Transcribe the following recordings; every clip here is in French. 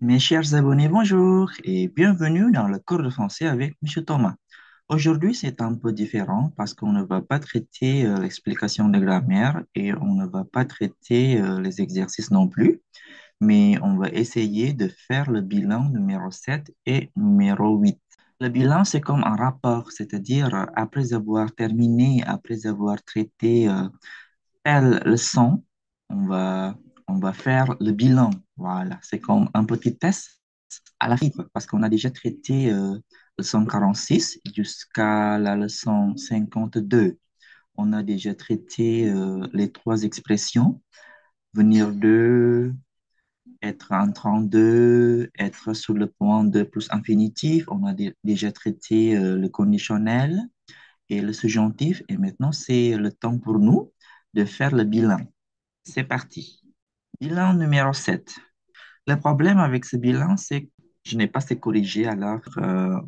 Mes chers abonnés, bonjour et bienvenue dans le cours de français avec Monsieur Thomas. Aujourd'hui, c'est un peu différent parce qu'on ne va pas traiter l'explication de grammaire et on ne va pas traiter les exercices non plus, mais on va essayer de faire le bilan numéro 7 et numéro 8. Le bilan, c'est comme un rapport, c'est-à-dire après avoir terminé, après avoir traité telle leçon, on va, on va faire le bilan. Voilà, c'est comme un petit test à la fin, parce qu'on a déjà traité leçon 46 jusqu'à la leçon 52. On a déjà traité les trois expressions, venir de, être en train de, être sur le point de plus infinitif. On a déjà traité le conditionnel et le subjonctif. Et maintenant, c'est le temps pour nous de faire le bilan. C'est parti. Bilan numéro 7. Le problème avec ce bilan, c'est que je n'ai pas ces corrigé, alors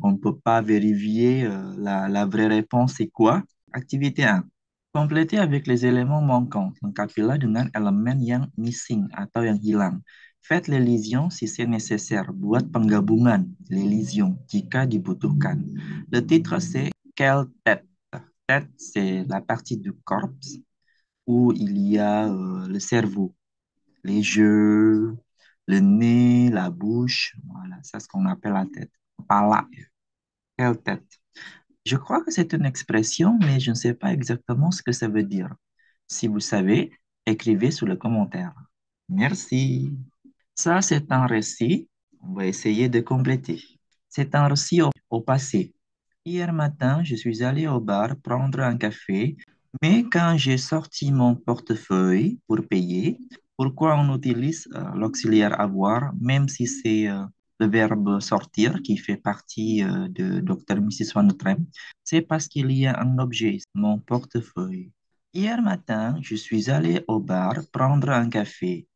on ne peut pas vérifier la vraie réponse, c'est quoi? Activité 1. Compléter avec les éléments manquants. Lengkapilah dengan elemen yang missing atau yang hilang. Faites les lisions si c'est nécessaire. Buat penggabungan, les lisions, jika dibutuhkan. Le titre, c'est Quelle tête? Tête, c'est la partie du corps où il y a le cerveau, les yeux, le nez, la bouche. Voilà, c'est ce qu'on appelle la tête. Pala, quelle tête? Je crois que c'est une expression, mais je ne sais pas exactement ce que ça veut dire. Si vous savez, écrivez sous le commentaire. Merci. Ça, c'est un récit. On va essayer de compléter. C'est un récit au passé. Hier matin, je suis allé au bar prendre un café, mais quand j'ai sorti mon portefeuille pour payer, pourquoi on utilise l'auxiliaire avoir, même si c'est le verbe sortir qui fait partie de Dr. Mrs. Van Nostrand, c'est parce qu'il y a un objet, mon portefeuille. Hier matin, je suis allé au bar prendre un café,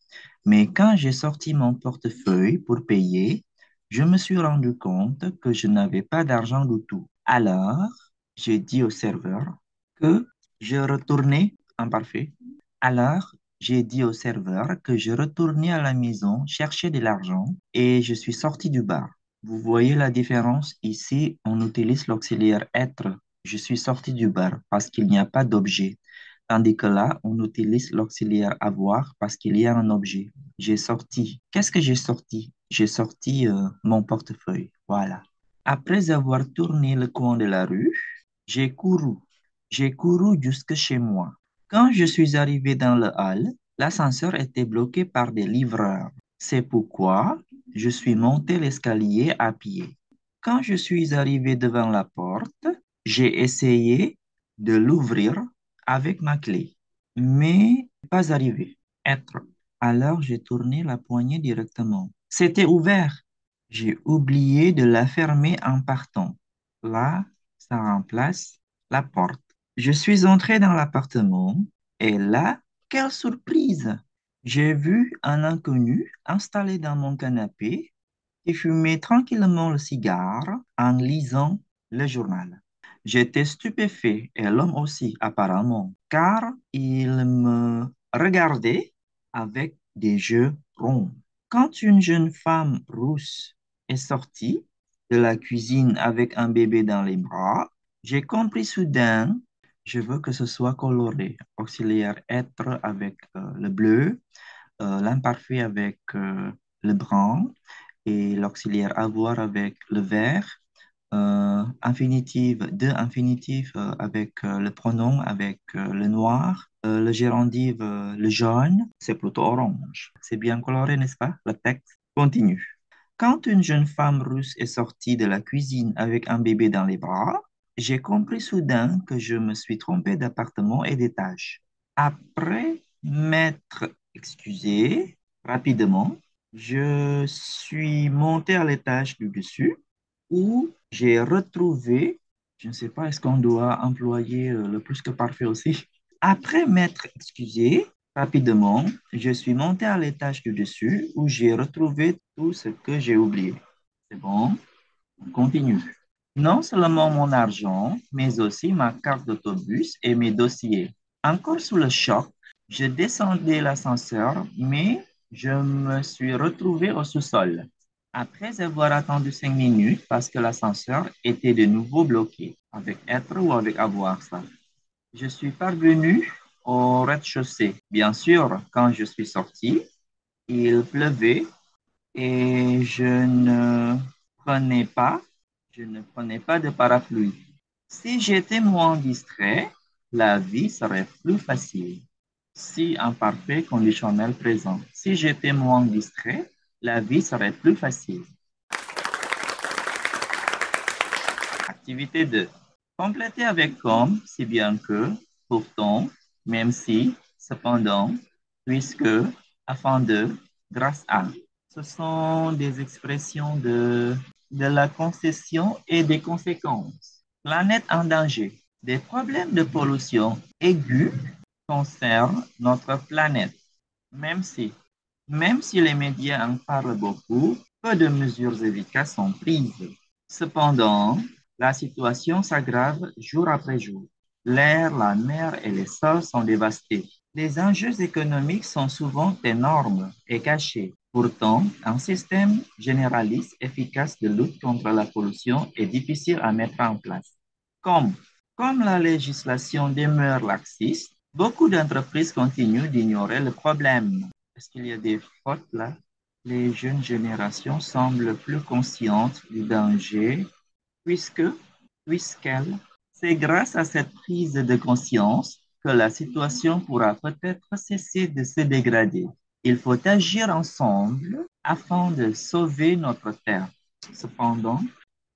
mais quand j'ai sorti mon portefeuille pour payer, je me suis rendu compte que je n'avais pas d'argent du tout. Alors, j'ai dit au serveur que je retournais en parfait. Alors, j'ai dit au serveur que je retournais à la maison chercher de l'argent et je suis sorti du bar. Vous voyez la différence? Ici, on utilise l'auxiliaire être. Je suis sorti du bar parce qu'il n'y a pas d'objet. Tandis que là, on utilise l'auxiliaire avoir parce qu'il y a un objet. J'ai sorti. Qu'est-ce que j'ai sorti? J'ai sorti mon portefeuille. Voilà. Après avoir tourné le coin de la rue, j'ai couru. J'ai couru jusque chez moi. Quand je suis arrivé dans le hall, l'ascenseur était bloqué par des livreurs. C'est pourquoi je suis monté l'escalier à pied. Quand je suis arrivé devant la porte, j'ai essayé de l'ouvrir avec ma clé, mais pas arrivé. Être. Alors j'ai tourné la poignée directement. C'était ouvert. J'ai oublié de la fermer en partant. Là, ça remplace la porte. Je suis entré dans l'appartement et là, quelle surprise! J'ai vu un inconnu installé dans mon canapé qui fumait tranquillement le cigare en lisant le journal. J'étais stupéfait et l'homme aussi apparemment, car il me regardait avec des yeux ronds. Quand une jeune femme rousse est sortie de la cuisine avec un bébé dans les bras, j'ai compris soudain, je veux que ce soit coloré. Auxiliaire être avec le bleu, l'imparfait avec le brun et l'auxiliaire avoir avec le vert, infinitive, deux infinitifs avec le pronom avec le noir, le gérondif, le jaune, c'est plutôt orange. C'est bien coloré, n'est-ce pas? Le texte continue. Quand une jeune femme russe est sortie de la cuisine avec un bébé dans les bras, j'ai compris soudain que je me suis trompé d'appartement et d'étage. Après m'être excusé rapidement, je suis monté à l'étage du dessus où j'ai retrouvé, je ne sais pas, est-ce qu'on doit employer le plus que parfait aussi? Après m'être excusé rapidement, je suis monté à l'étage du dessus où j'ai retrouvé tout ce que j'ai oublié. C'est bon, on continue. Non seulement mon argent, mais aussi ma carte d'autobus et mes dossiers. Encore sous le choc, je descendais l'ascenseur, mais Je me suis retrouvé au sous-sol. Après avoir attendu 5 minutes parce que l'ascenseur était de nouveau bloqué, avec être ou avec avoir ça. Je suis parvenu au rez-de-chaussée. Bien sûr, quand je suis sorti, il pleuvait et prenais pas, je ne prenais pas de parapluie. Si j'étais moins distrait, la vie serait plus facile. Si imparfait conditionnel présent. Si j'étais moins distrait, la vie serait plus facile. Activité 2. Complétez avec comme, si bien que, pourtant, même si, cependant, puisque, afin de, grâce à. Ce sont des expressions de la concession et des conséquences. Planète en danger. Des problèmes de pollution aigus concernent notre planète, même si, même si les médias en parlent beaucoup, peu de mesures efficaces sont prises. Cependant, la situation s'aggrave jour après jour. L'air, la mer et les sols sont dévastés. Les enjeux économiques sont souvent énormes et cachés. Pourtant, un système généraliste efficace de lutte contre la pollution est difficile à mettre en place. Comme, comme la législation demeure laxiste, beaucoup d'entreprises continuent d'ignorer le problème. Est-ce qu'il y a des fautes là? Les jeunes générations semblent plus conscientes du danger puisque, puisqu'elles, c'est grâce à cette prise de conscience que la situation pourra peut-être cesser de se dégrader. Il faut agir ensemble afin de sauver notre Terre. Cependant,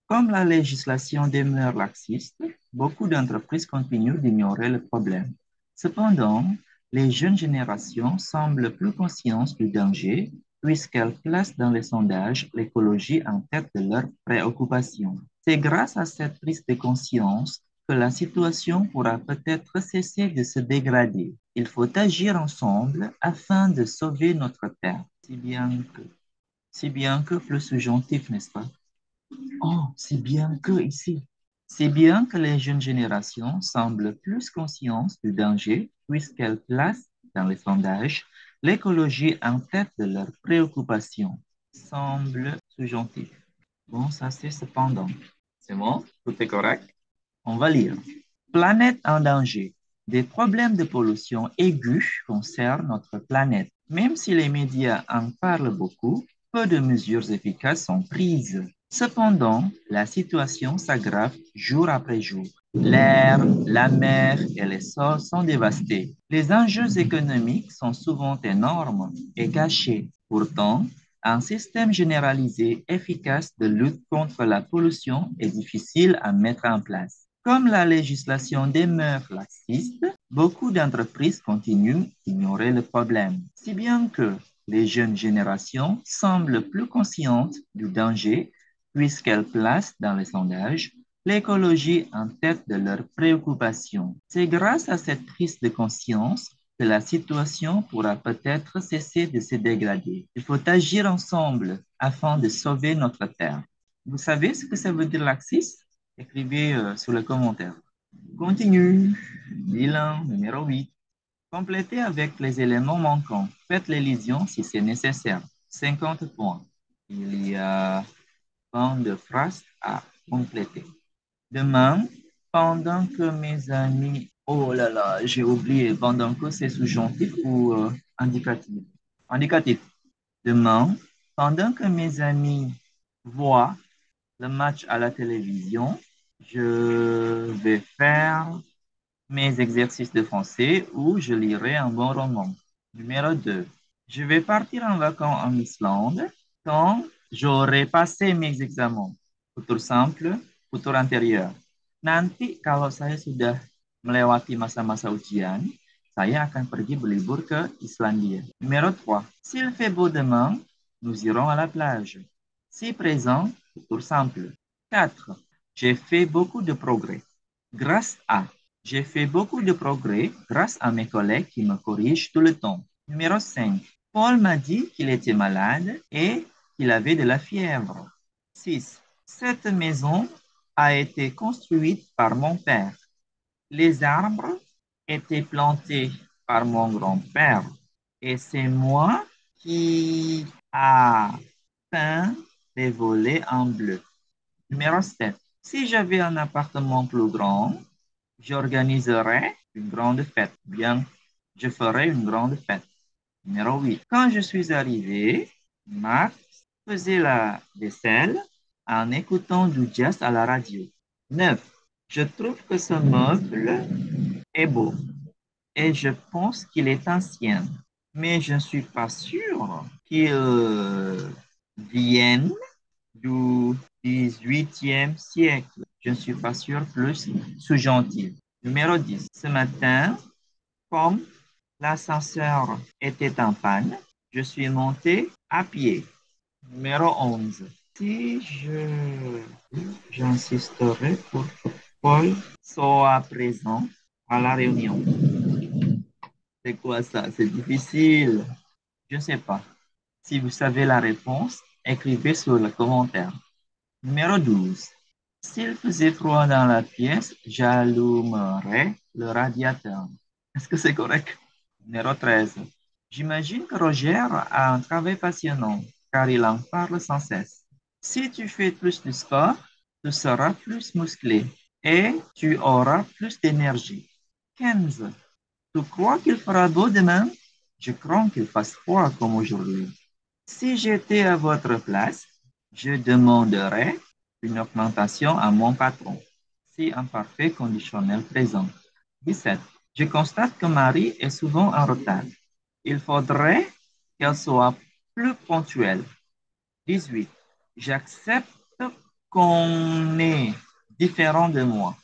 comme la législation demeure laxiste, beaucoup d'entreprises continuent d'ignorer le problème. Cependant, les jeunes générations semblent plus conscientes du danger puisqu'elles placent dans les sondages l'écologie en tête de leurs préoccupations. C'est grâce à cette prise de conscience que la situation pourra peut-être cesser de se dégrader. Il faut agir ensemble afin de sauver notre Terre, si bien que plus subjonctif, n'est-ce pas? Oh, si bien que ici. C'est bien que les jeunes générations semblent plus conscientes du danger puisqu'elles placent dans les sondages l'écologie en tête de leurs préoccupations. Semble subjonctif. Bon, ça c'est cependant. C'est bon? Tout est correct? On va lire. Planète en danger. Des problèmes de pollution aigus concernent notre planète. Même si les médias en parlent beaucoup, peu de mesures efficaces sont prises. Cependant, la situation s'aggrave jour après jour. L'air, la mer et les sols sont dévastés. Les enjeux économiques sont souvent énormes et cachés. Pourtant, un système généralisé efficace de lutte contre la pollution est difficile à mettre en place. Comme la législation demeure laxiste, beaucoup d'entreprises continuent d'ignorer le problème, si bien que les jeunes générations semblent plus conscientes du danger puisqu'elles placent dans les sondages l'écologie en tête de leurs préoccupations. C'est grâce à cette prise de conscience que la situation pourra peut-être cesser de se dégrader. Il faut agir ensemble afin de sauver notre Terre. Vous savez ce que ça veut dire laxiste? Écrivez sur le commentaire. Continue. Bilan numéro 8. Complétez avec les éléments manquants. Faites l'élision si c'est nécessaire. 50 points. Il y a 20 de phrases à compléter. Demain, pendant que mes amis... Oh là là, j'ai oublié. Pendant que c'est subjonctif ou indicatif? Indicatif. Demain, pendant que mes amis voient le match à la télévision, je vais faire mes exercices de français ou je lirai un bon roman. Numéro 2. Je vais partir en vacances en Islande quand j'aurai passé mes examens. Futur simple, futur antérieur. Nanti kalau saya sudah melewati masa-masa ujian, saya akan pergi berlibur ke Islandia. Numéro 3. S'il fait beau demain, nous irons à la plage. Si présent, futur simple. 4. J'ai fait beaucoup de progrès. Grâce à. J'ai fait beaucoup de progrès grâce à mes collègues qui me corrigent tout le temps. Numéro 5. Paul m'a dit qu'il était malade et qu'il avait de la fièvre. 6. Cette maison a été construite par mon père. Les arbres étaient plantés par mon grand-père et c'est moi Qui a peint les volets en bleu? Numéro 7. Si j'avais un appartement plus grand, j'organiserais une grande fête. Bien, je ferais une grande fête. Numéro 8. Quand je suis arrivé, Max faisait la vaisselle en écoutant du jazz à la radio. 9. Je trouve que ce meuble est beau et je pense qu'il est ancien, mais je ne suis pas sûr qu'il vienne du 18e siècle. Je ne suis pas sûr plus sous gentil. Numéro 10. Ce matin, comme l'ascenseur était en panne, je suis monté à pied. Numéro 11. Si j'insisterai pour que Paul soit présent à la réunion. C'est quoi ça? C'est difficile. Je ne sais pas. Si vous savez la réponse, écrivez sur le commentaire. Numéro 12. S'il faisait froid dans la pièce, j'allumerais le radiateur. Est-ce que c'est correct? Numéro 13. J'imagine que Roger a un travail passionnant car il en parle sans cesse. Si tu fais plus de sport, tu seras plus musclé et tu auras plus d'énergie. 15. Tu crois qu'il fera beau demain? Je crains qu'il fasse froid comme aujourd'hui. Si j'étais à votre place, je demanderais une augmentation à mon patron. Si un parfait conditionnel présent. 17. Je constate que Marie est souvent en retard. Il faudrait qu'elle soit plus ponctuelle. 18. J'accepte qu'on est différent de moi,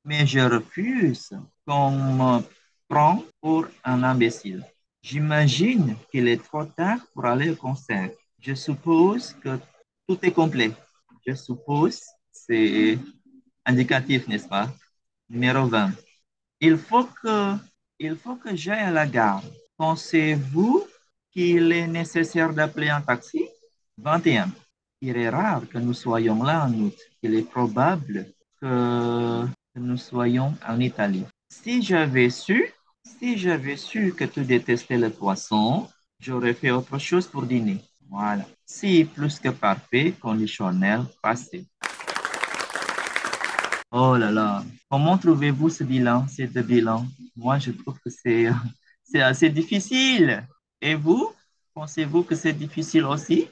mais je refuse qu'on me prenne pour un imbécile. J'imagine qu'il est trop tard pour aller au concert. Je suppose que tout est complet. Je suppose, c'est indicatif, n'est-ce pas? Numéro 20. Il faut que, il faut que j'aille à la gare. Pensez-vous qu'il est nécessaire d'appeler un taxi? 21. Il est rare que nous soyons là en août. Il est probable que nous soyons en Italie. Si j'avais su que tu détestais le poisson, j'aurais fait autre chose pour dîner. Voilà. Si plus que parfait, conditionnel, passé. Oh là là. Comment trouvez-vous ce bilan, ces deux bilans? Moi, je trouve que c'est assez difficile. Et vous, pensez-vous que c'est difficile aussi?